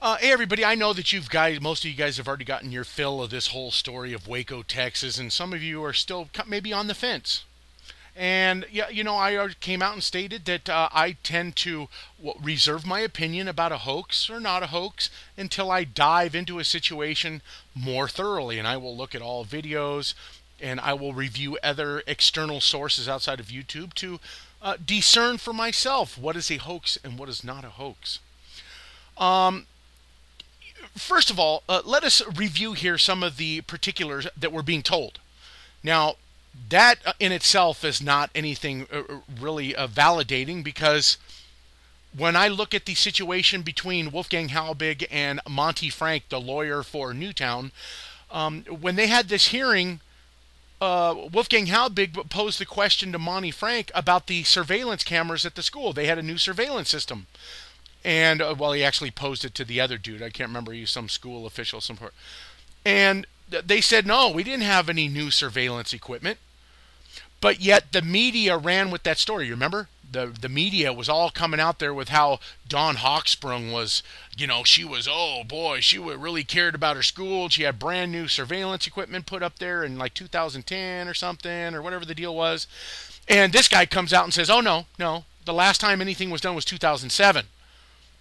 Hey everybody, I know that most of you guys have already gotten your fill of this whole story of Waco, Texas, and some of you are still maybe on the fence. And yeah, I already came out and stated that I tend to reserve my opinion about a hoax or not a hoax until I dive into a situation more thoroughly. And I will look at all videos and I will review other external sources outside of YouTube to discern for myself what is a hoax and what is not a hoax. First of all, let us review here some of the particulars that we're being told. Now, that in itself is not anything really validating because when I look at the situation between Wolfgang Halbig and Monty Frank, the lawyer for Newtown, when they had this hearing, Wolfgang Halbig posed the question to Monty Frank about the surveillance cameras at the school. They had a new surveillance system. And, well, he actually posed it to the other dude. I can't remember. He was some school official. And they said, no, we didn't have any new surveillance equipment. But yet the media ran with that story. You remember? The media was all coming out there with how Dawn Hawksprung was, she was, oh boy, she really cared about her school. She had brand new surveillance equipment put up there in like 2010 or something, or whatever the deal was. And this guy comes out and says, oh, no, the last time anything was done was 2007.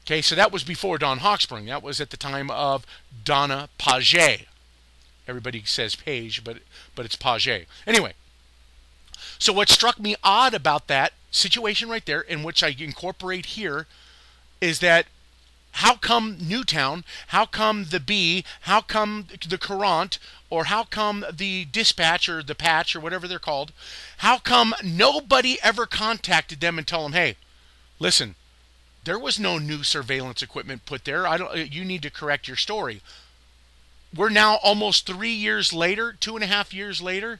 Okay, so that was before Dawn Hawksprung. That was at the time of Donna Paget. Everybody says Page, but it's Paget. Anyway, so what struck me odd about that situation right there, in which I incorporate here, is that how come Newtown, how come the Bee, how come the Courant, or how come the Dispatch or the Patch or whatever they're called, how come nobody ever contacted them and told them, hey, listen, there was no new surveillance equipment put there. You need to correct your story. We're now almost 3 years later, 2.5 years later,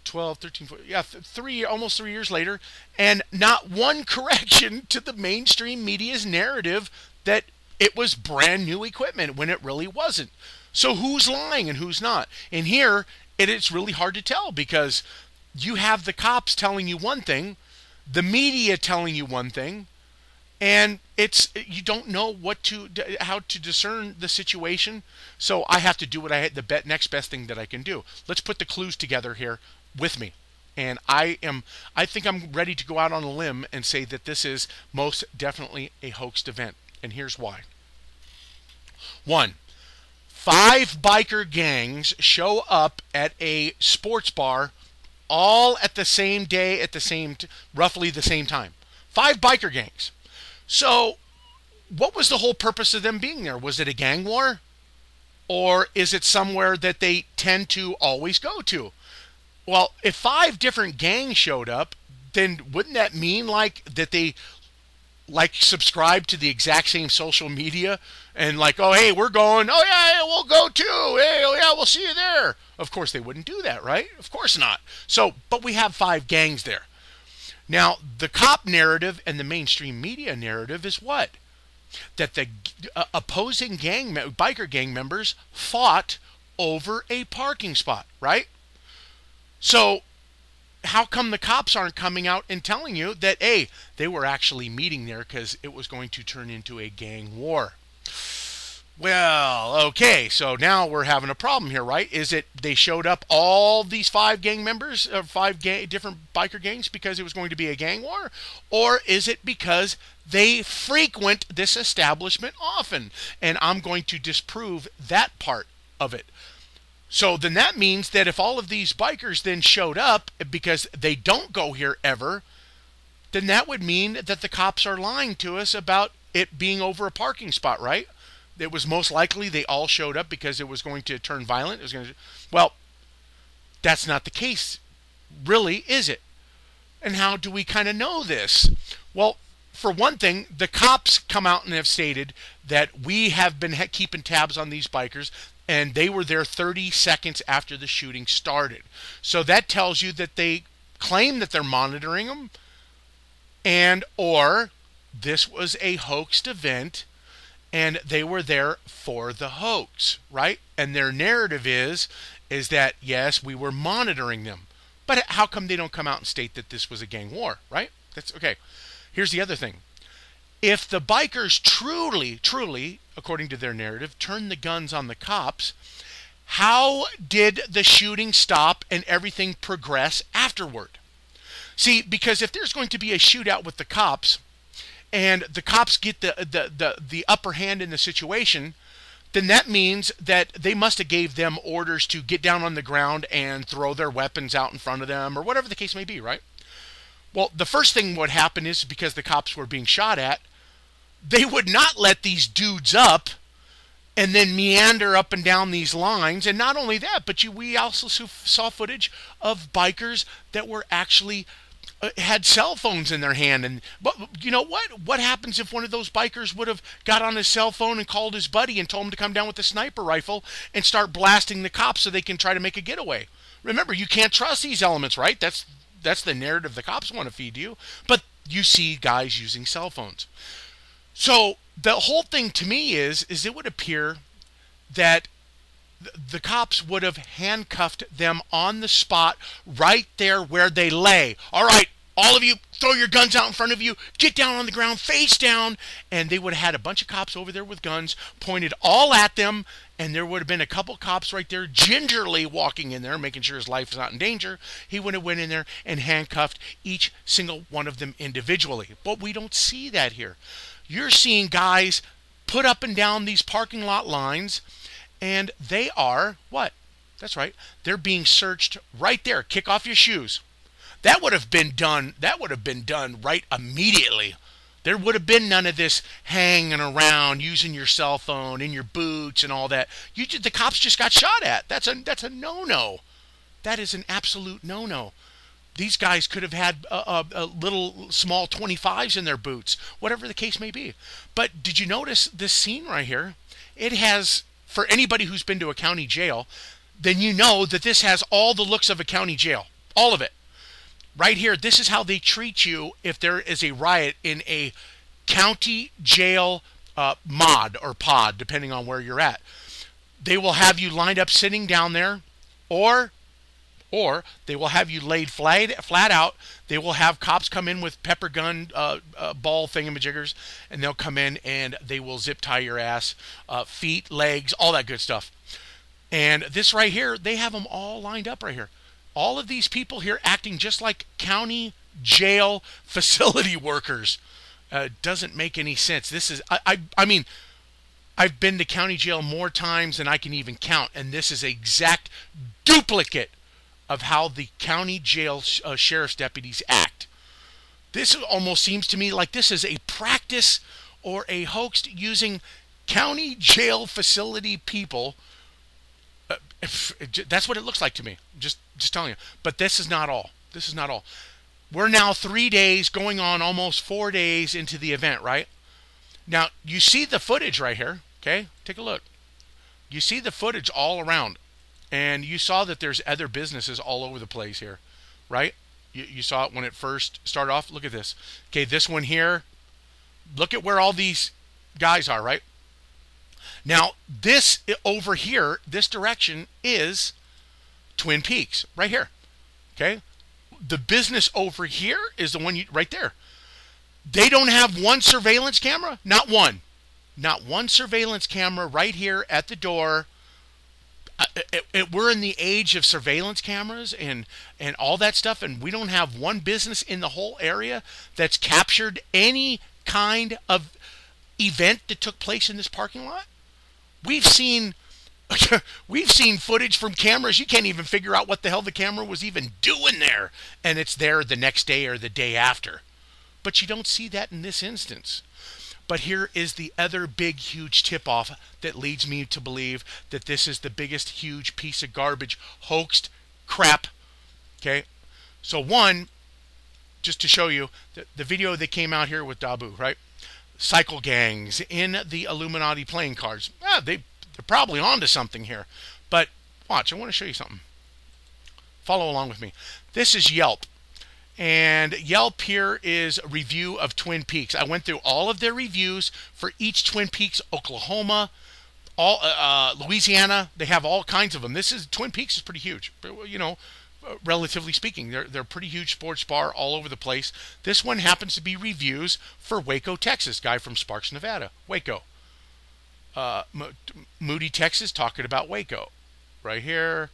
12, 13, 14, yeah, almost 3 years later, and not one correction to the mainstream media's narrative that it was brand new equipment when it really wasn't. So who's lying and who's not? And here, it's really hard to tell because you have the cops telling you one thing, the media telling you one thing, and you don't know how to discern the situation. So I have to do the next best thing that I can do. Let's put the clues together here with me. And I think I'm ready to go out on a limb and say that this is most definitely a hoaxed event. And here's why. 1. 5 biker gangs show up at a sports bar all at the same day at roughly the same time. 5 biker gangs. So, what was the whole purpose of them being there? Was it a gang war? Or is it somewhere that they tend to always go to? Well, if 5 different gangs showed up, then wouldn't that mean that they subscribe to the exact same social media and oh, hey, we're going, oh yeah, we'll go too. Hey, oh yeah, we'll see you there. Of course they wouldn't do that, right? Of course not. So, but we have 5 gangs there. Now, the cop narrative and the mainstream media narrative is what? That the opposing biker gang members fought over a parking spot, right? So, how come the cops aren't coming out and telling you that, hey, they were actually meeting there because it was going to turn into a gang war? Well, okay, so now we're having a problem here, right? Is it they showed up all these 5 gang members, different biker gangs because it was going to be a gang war? Or is it because they frequent this establishment often? And I'm going to disprove that part of it. So then that means that if all of these bikers then showed up because they don't go here ever, then that would mean that the cops are lying to us about it being over a parking spot, right? It was most likely they all showed up because it was going to turn violent. Well, that's not the case, really, is it? And how do we kind of know this? Well, for one thing, the cops come out and have stated that we have been keeping tabs on these bikers, and they were there 30 seconds after the shooting started. So that tells you that they claim that they're monitoring them, or this was a hoaxed event and they were there for the hoax, right? And their narrative is that, yes, we were monitoring them. But how come they don't come out and state that this was a gang war, right? That's okay. Here's the other thing. If the bikers truly, according to their narrative, turned the guns on the cops, how did the shooting stop and everything progress afterward? See, because if there's going to be a shootout with the cops, and the cops get the upper hand in the situation, then that means that they must have gave them orders to get down on the ground and throw their weapons out in front of them, or whatever the case may be, right? Well, the first thing would happen is, because the cops were being shot at, they would not let these dudes up and then meander up and down these lines. And not only that, but we also saw footage of bikers that were actually had cell phones in their hand. And but you know what happens if one of those bikers would have got on his cell phone and called his buddy and told him to come down with a sniper rifle and start blasting the cops so they can try to make a getaway? Remember, you can't trust these elements, right? That's the narrative the cops want to feed you. But you see guys using cell phones. So the whole thing to me is it would appear that the cops would have handcuffed them on the spot right there where they lay. All right, all of you, throw your guns out in front of you, get down on the ground, face down. And they would have had a bunch of cops over there with guns pointed all at them. And there would have been a couple cops right there gingerly walking in there, making sure his life is not in danger. He would have went in there and handcuffed each single one of them individually. But we don't see that here. You're seeing guys put up and down these parking lot lines, and they are, what? That's right. They're being searched right there. Kick off your shoes. That would have been done. That would have been done right immediately. There would have been none of this hanging around, using your cell phone in your boots and all that. The cops just got shot at. That's a no-no. That is an absolute no-no. These guys could have had a little small 25s in their boots, whatever the case may be. But did you notice this scene right here? It has, for anybody who's been to a county jail, then you know that this has all the looks of a county jail. All of it. Right here, this is how they treat you if there is a riot in a county jail mod or pod, depending on where you're at. They will have you lined up sitting down there, or they will have you laid flat out. They will have cops come in with pepper gun ball thingamajiggers, and they'll come in and they will zip tie your ass, feet, legs, all that good stuff. And this right here, they have them all lined up right here. All of these people here acting just like county jail facility workers. Doesn't make any sense. This is, I mean, I've been to county jail more times than I can even count, and this is an exact duplicate of how the county jail sheriff's deputies act. This almost seems to me like this is a practice or a hoax using county jail facility people. That's what it looks like to me. Just telling you. But this is not all. This is not all. We're now 3 days, going on almost 4 days into the event, right? Now, you see the footage right here, okay? Take a look. You see the footage all around. And you saw that there's other businesses all over the place here, right? You saw it when it first started off. Look at this. Okay, this one here. Look at where all these guys are, right? Now, this over here, this direction is Twin Peaks, right here. Okay? The business over here is the one right there. They don't have one surveillance camera? Not one. Not one surveillance camera right here at the door. We're in the age of surveillance cameras and all that stuff, and we don't have one business in the whole area that's captured any kind of event that took place in this parking lot. We've seen footage from cameras. You can't even figure out what the hell the camera was even doing there, and it's there the next day or the day after. But you don't see that in this instance. But here is the other big, huge tip-off that leads me to believe that this is the biggest, huge piece of garbage, hoaxed crap. Okay? So one, just to show you, the video that came out here with Dabu, right? Cycle gangs in the Illuminati playing cards. They're probably onto something here. But watch, I want to show you something. Follow along with me. This is Yelp. And Yelp here is a review of Twin Peaks. I went through all of their reviews for each Twin Peaks, Oklahoma, all Louisiana. They have all kinds of them. Twin Peaks is pretty huge. You know, relatively speaking. They're a pretty huge sports bar all over the place. This one happens to be reviews for Waco, Texas. Guy from Sparks, Nevada. Waco. Moody, Texas, talking about Waco. Right here.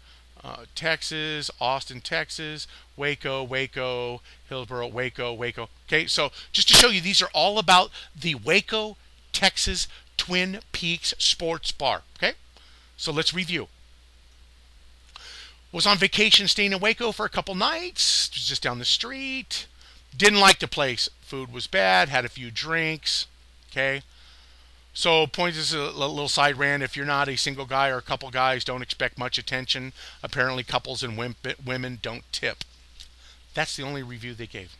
Texas, Austin, Texas, Waco, Waco, Hillsboro, Waco, Waco. Okay, so just to show you, these are all about the Waco, Texas Twin Peaks Sports Bar. Okay, so let's review. Was on vacation staying in Waco for a couple nights. It was just down the street. Didn't like the place. Food was bad. Had a few drinks. Okay. So, point is a little side rant. If you're not a single guy or a couple guys, don't expect much attention. Apparently, couples and women don't tip. That's the only review they gave.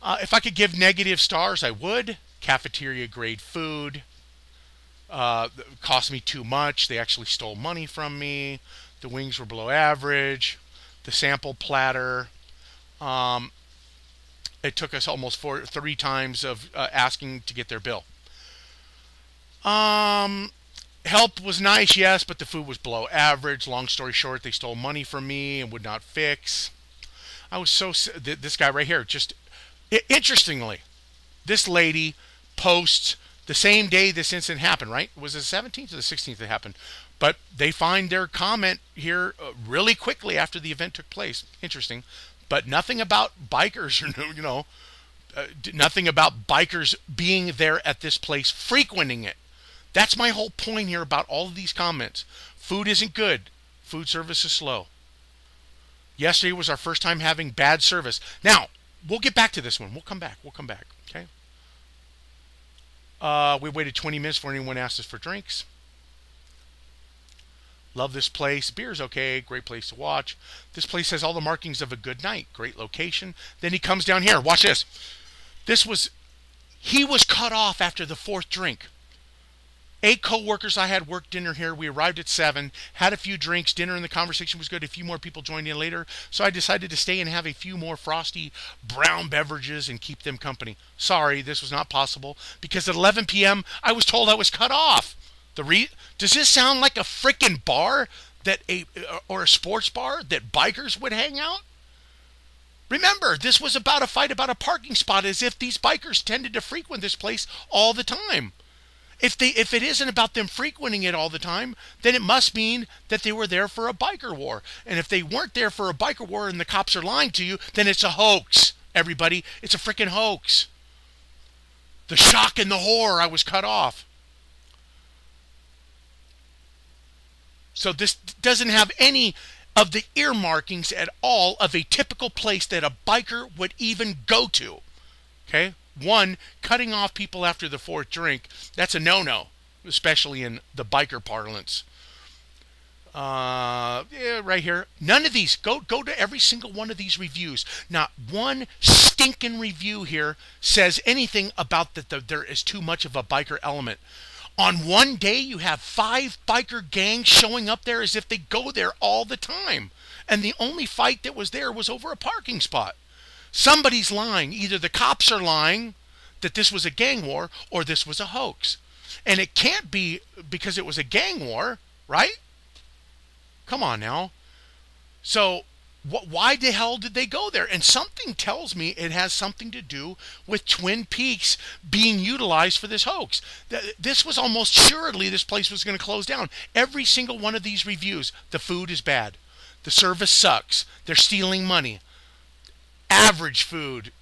If I could give negative stars, I would. Cafeteria grade food. Cost me too much. They actually stole money from me. The wings were below average. The sample platter. It took us almost 3 times of asking to get their bill. Help was nice, yes, but the food was below average. Long story short, they stole money from me and would not fix. I was so... This guy right here, just... Interestingly, this lady posts the same day this incident happened, right? Was it the 17th or the 16th that happened? But they find their comment here really quickly after the event took place. Interesting. But nothing about bikers, you know, nothing about bikers being there at this place, frequenting it. That's my whole point here about all of these comments. Food isn't good. Food service is slow. Yesterday was our first time having bad service. Now, we'll get back to this one. We'll come back. Okay. We waited 20 minutes before anyone asked us for drinks. Love this place. Beer's okay. Great place to watch. This place has all the markings of a good night. Great location. Then he comes down here. Watch this. He was cut off after the 4th drink. 8 co-workers I had worked dinner here. We arrived at 7, had a few drinks, dinner, and the conversation was good. A few more people joined in later, so I decided to stay and have a few more frosty brown beverages and keep them company. Sorry, this was not possible, because at 11 p.m. I was told I was cut off. Does this sound like a frickin' bar or a sports bar that bikers would hang out? Remember, this was about a fight about a parking spot, as if these bikers tended to frequent this place all the time. If it isn't about them frequenting it all the time, then it must mean that they were there for a biker war. And if they weren't there for a biker war and the cops are lying to you, then it's a hoax, everybody. It's a freaking hoax. The shock and the horror, I was cut off. So this doesn't have any of the earmarkings at all of a typical place that a biker would even go to. Okay? 1, cutting off people after the 4th drink, that's a no-no, especially in the biker parlance. Yeah, right here. None of these. Go to every single one of these reviews. Not one stinking review here says anything about that there is too much of a biker element. On one day, you have 5 biker gangs showing up there as if they go there all the time. And the only fight that was there was over a parking spot. Somebody's lying. Either the cops are lying that this was a gang war or this was a hoax. And it can't be because it was a gang war, right? Come on now. So why the hell did they go there? And something tells me it has something to do with Twin Peaks being utilized for this hoax. This was almost assuredly this place was going to close down. Every single one of these reviews, the food is bad. The service sucks. They're stealing money. Average food.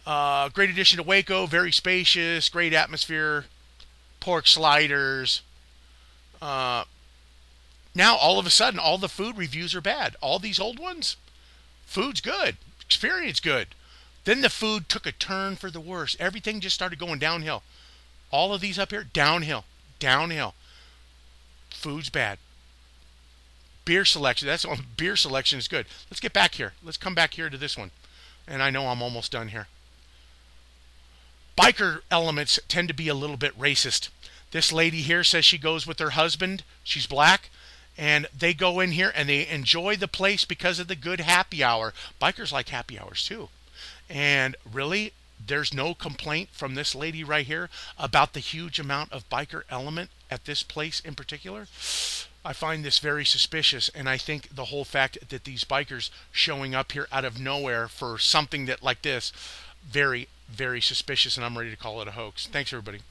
Great addition to Waco. Very spacious. Great atmosphere. Pork sliders. Now, all of a sudden, all the food reviews are bad. All these old ones, food's good. Experience good. Then the food took a turn for the worse. Everything just started going downhill. All of these up here, downhill. Downhill. Food's bad. Beer selection. Beer selection is good. Let's get back here. Let's come back here to this one. And I know I'm almost done here. Biker elements tend to be a little bit racist. This lady here says she goes with her husband. She's black. And they go in here and they enjoy the place because of the good happy hour. Bikers like happy hours too. And really, there's no complaint from this lady right here about the huge amount of biker element at this place in particular. I find this very suspicious, and I think the whole fact that these bikers showing up here out of nowhere for something that like this, very, very suspicious, and I'm ready to call it a hoax. Thanks, everybody.